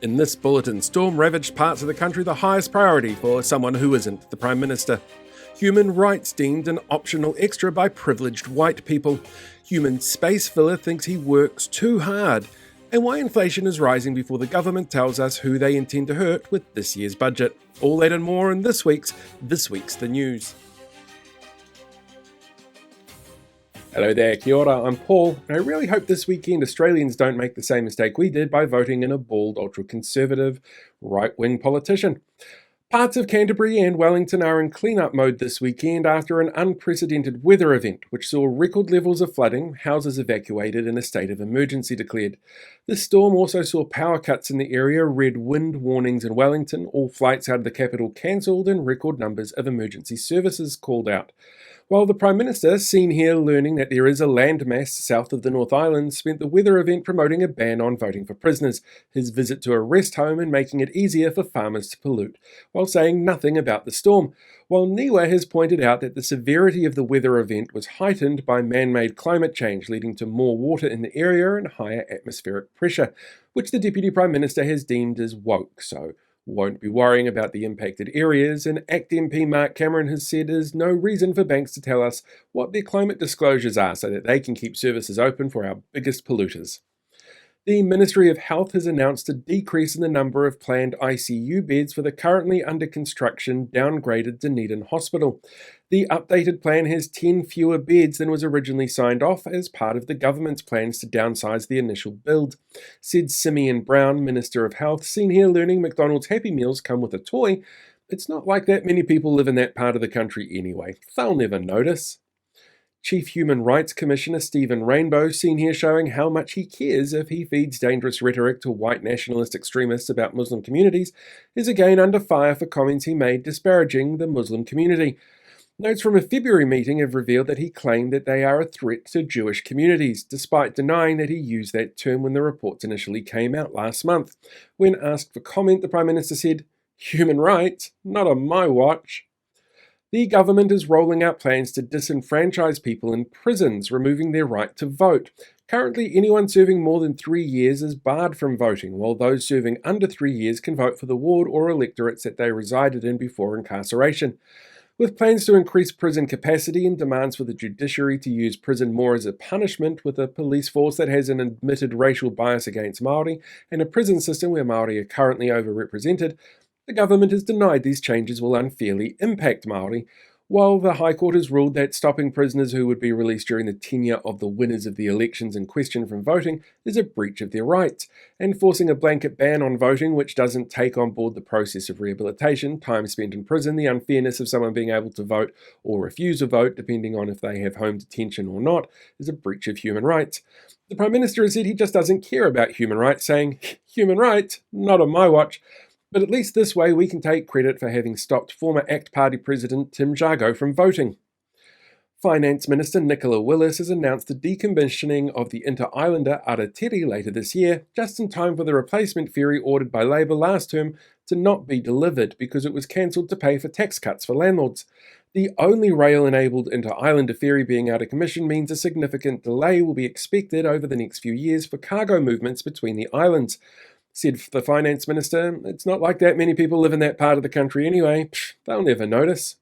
In this bulletin, storm-ravaged parts of the country the highest priority for someone who isn't the Prime Minister. Human rights deemed an optional extra by privileged white people. Human space filler thinks he works too hard. And why inflation is rising before the government tells us who they intend to hurt with this year's budget. All that and more in this week's The News. Hello there, kia ora, I'm Paul, and I really hope this weekend Australians don't make the same mistake we did by voting in a bald, ultra-conservative, right-wing politician. Parts of Canterbury and Wellington are in clean-up mode this weekend after an unprecedented weather event which saw record levels of flooding, houses evacuated and a state of emergency declared. This storm also saw power cuts in the area, red wind warnings in Wellington, all flights out of the capital cancelled and record numbers of emergency services called out. While the Prime Minister, seen here learning that there is a landmass south of the North Island, spent the weather event promoting a ban on voting for prisoners, his visit to a rest home and making it easier for farmers to pollute, while saying nothing about the storm. While NIWA has pointed out that the severity of the weather event was heightened by man-made climate change, leading to more water in the area and higher atmospheric pressure, which the Deputy Prime Minister has deemed as woke, so won't be worrying about the impacted areas, and ACT MP Mark Cameron has said there's no reason for banks to tell us what their climate disclosures are so that they can keep services open for our biggest polluters. The Ministry of Health has announced a decrease in the number of planned ICU beds for the currently under construction downgraded Dunedin Hospital. The updated plan has 10 fewer beds than was originally signed off as part of the government's plans to downsize the initial build. Said Simeon Brown, Minister of Health, seen here learning McDonald's Happy Meals come with a toy. It's not like that many people live in that part of the country anyway. They'll never notice. Chief Human Rights Commissioner Stephen Rainbow, seen here showing how much he cares if he feeds dangerous rhetoric to white nationalist extremists about Muslim communities, is again under fire for comments he made disparaging the Muslim community. Notes from a February meeting have revealed that he claimed that they are a threat to Jewish communities, despite denying that he used that term when the reports initially came out last month. When asked for comment, the Prime Minister said, "Human rights? Not on my watch." The government is rolling out plans to disenfranchise people in prisons, removing their right to vote. Currently, anyone serving more than 3 years is barred from voting, while those serving under 3 years can vote for the ward or electorates that they resided in before incarceration. With plans to increase prison capacity and demands for the judiciary to use prison more as a punishment, with a police force that has an admitted racial bias against Māori and a prison system where Māori are currently overrepresented, the government has denied these changes will unfairly impact Māori, while the High Court has ruled that stopping prisoners who would be released during the tenure of the winners of the elections in question from voting is a breach of their rights, and forcing a blanket ban on voting which doesn't take on board the process of rehabilitation, time spent in prison, the unfairness of someone being able to vote or refuse to vote depending on if they have home detention or not, is a breach of human rights. The Prime Minister has said he just doesn't care about human rights, saying, "Human rights? Not on my watch." But at least this way we can take credit for having stopped former ACT Party President Tim Jago from voting. Finance Minister Nicola Willis has announced the decommissioning of the inter-islander Aratiri later this year, just in time for the replacement ferry ordered by Labour last term to not be delivered because it was cancelled to pay for tax cuts for landlords. The only rail-enabled inter-islander ferry being out of commission means a significant delay will be expected over the next few years for cargo movements between the islands. Said the Finance Minister, "It's not like that many people live in that part of the country anyway. They'll never notice."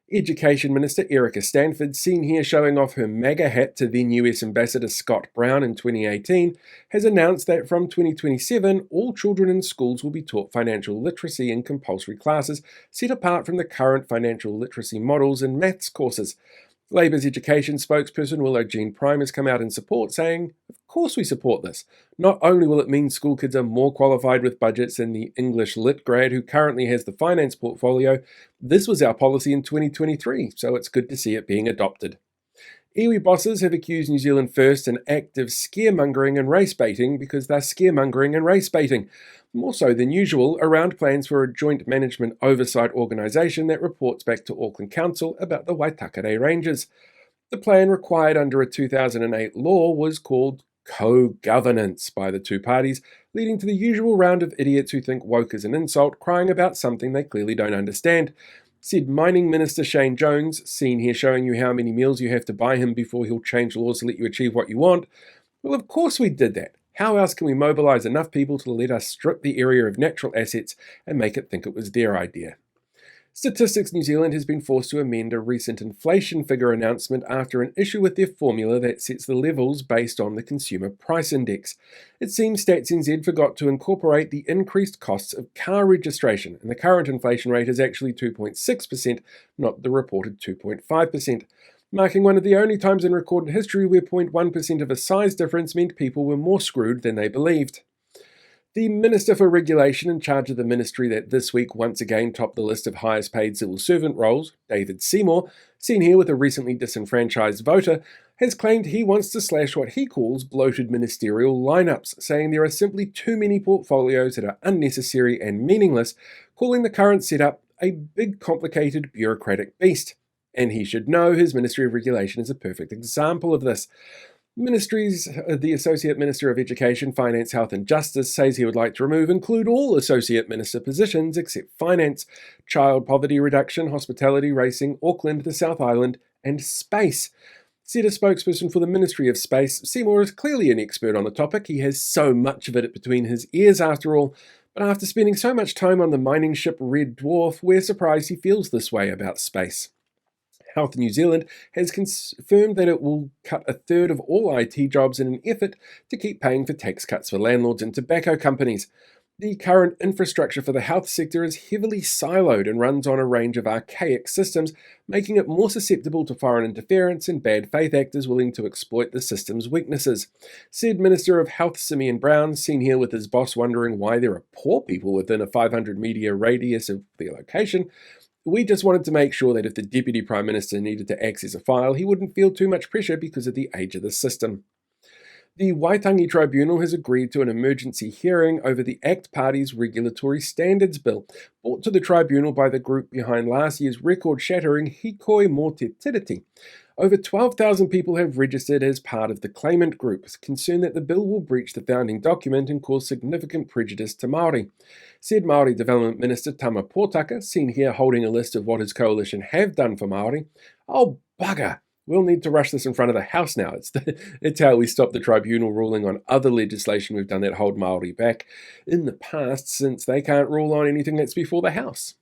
Education Minister Erica Stanford, seen here showing off her MAGA hat to then US Ambassador Scott Brown in 2018, has announced that from 2027 all children in schools will be taught financial literacy in compulsory classes, set apart from the current financial literacy models and maths courses. Labour's education spokesperson Willow Jean Prime has come out in support, saying, "Of course we support this. Not only will it mean school kids are more qualified with budgets than the English Lit grad who currently has the finance portfolio, this was our policy in 2023, so it's good to see it being adopted." Iwi bosses have accused New Zealand First an act of scaremongering and race baiting because they're scaremongering and race baiting, more so than usual, around plans for a joint management oversight organisation that reports back to Auckland Council about the Waitakere Ranges. The plan, required under a 2008 law, was called co-governance by the two parties, leading to the usual round of idiots who think woke is an insult, crying about something they clearly don't understand. Said Mining Minister Shane Jones, seen here showing you how many meals you have to buy him before he'll change laws to let you achieve what you want. Well, of course we did that. How else can we mobilise enough people to let us strip the area of natural assets and make it think it was their idea? Statistics New Zealand has been forced to amend a recent inflation figure announcement after an issue with their formula that sets the levels based on the Consumer Price Index. It seems Stats NZ forgot to incorporate the increased costs of car registration, and the current inflation rate is actually 2.6%, not the reported 2.5%, marking one of the only times in recorded history where 0.1% of a size difference meant people were more screwed than they believed. The Minister for Regulation in charge of the ministry that this week once again topped the list of highest paid civil servant roles, David Seymour, seen here with a recently disenfranchised voter, has claimed he wants to slash what he calls bloated ministerial lineups, saying there are simply too many portfolios that are unnecessary and meaningless, calling the current setup a big, complicated, bureaucratic beast. And he should know his Ministry of Regulation is a perfect example of this. The Associate Minister of Education, Finance, Health and Justice says he would like to include all Associate Minister positions except Finance, Child Poverty Reduction, Hospitality, Racing, Auckland, the South Island and Space. Said a spokesperson for the Ministry of Space, Seymour is clearly an expert on the topic. He has so much of it between his ears after all. But after spending so much time on the mining ship Red Dwarf, we're surprised he feels this way about space. Health New Zealand has confirmed that it will cut a third of all IT jobs in an effort to keep paying for tax cuts for landlords and tobacco companies. The current infrastructure for the health sector is heavily siloed and runs on a range of archaic systems, making it more susceptible to foreign interference and bad faith actors willing to exploit the system's weaknesses. Said Minister of Health Simeon Brown, seen here with his boss wondering why there are poor people within a 500 metre radius of their location, "We just wanted to make sure that if the Deputy Prime Minister needed to access a file, he wouldn't feel too much pressure because of the age of the system." The Waitangi Tribunal has agreed to an emergency hearing over the ACT Party's Regulatory Standards Bill, brought to the tribunal by the group behind last year's record-shattering Hikoi Mō Te Tiriti. Over 12,000 people have registered as part of the claimant group, concerned that the bill will breach the founding document and cause significant prejudice to Māori. Said Māori Development Minister Tama Pōtaka, seen here holding a list of what his coalition have done for Māori. "Oh, bugger! We'll need to rush this in front of the House now. It's how we stop the tribunal ruling on other legislation we've done that hold Māori back in the past, since they can't rule on anything that's before the House."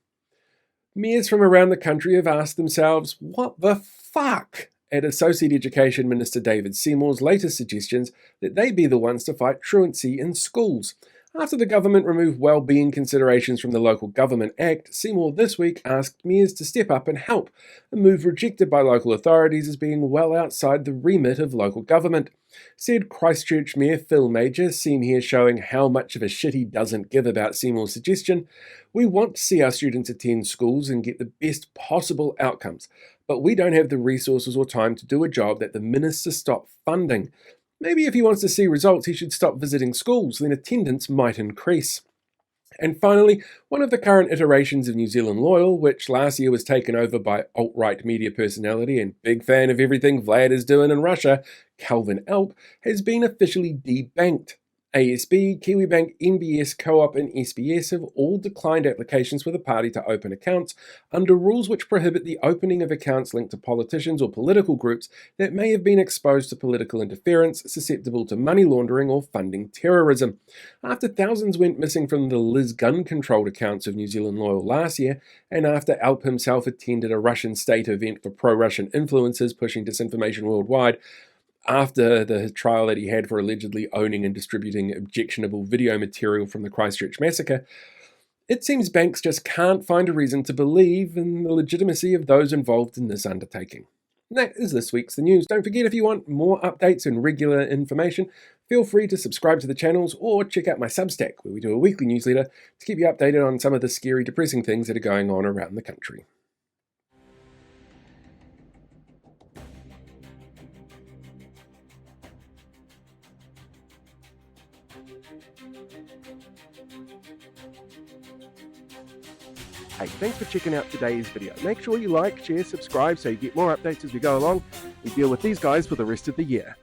Mayors from around the country have asked themselves, what the fuck? At Associate Education Minister David Seymour's latest suggestions that they be the ones to fight truancy in schools. After the government removed well-being considerations from the Local Government Act, Seymour this week asked mayors to step up and help, a move rejected by local authorities as being well outside the remit of local government. Said Christchurch Mayor Phil Major, seen here showing how much of a shit he doesn't give about Seymour's suggestion, "We want to see our students attend schools and get the best possible outcomes, but we don't have the resources or time to do a job that the minister stopped funding. Maybe if he wants to see results, he should stop visiting schools, then attendance might increase." And finally, one of the current iterations of New Zealand Loyal, which last year was taken over by alt-right media personality and big fan of everything Vlad is doing in Russia, Calvin Alp, has been officially debanked. ASB, Kiwibank, NBS, Co-op and SBS have all declined applications for the party to open accounts under rules which prohibit the opening of accounts linked to politicians or political groups that may have been exposed to political interference, susceptible to money laundering or funding terrorism. After thousands went missing from the Liz gun-controlled accounts of New Zealand Loyal last year, and after Alp himself attended a Russian state event for pro-Russian influencers pushing disinformation worldwide, after the trial that he had for allegedly owning and distributing objectionable video material from the Christchurch massacre, it seems banks just can't find a reason to believe in the legitimacy of those involved in this undertaking. And that is this week's The News. Don't forget, if you want more updates and regular information, feel free to subscribe to the channels or check out my Substack, where we do a weekly newsletter to keep you updated on some of the scary, depressing things that are going on around the country. Hey, thanks for checking out today's video. Make sure you like, share, subscribe so you get more updates as we go along. We deal with these guys for the rest of the year.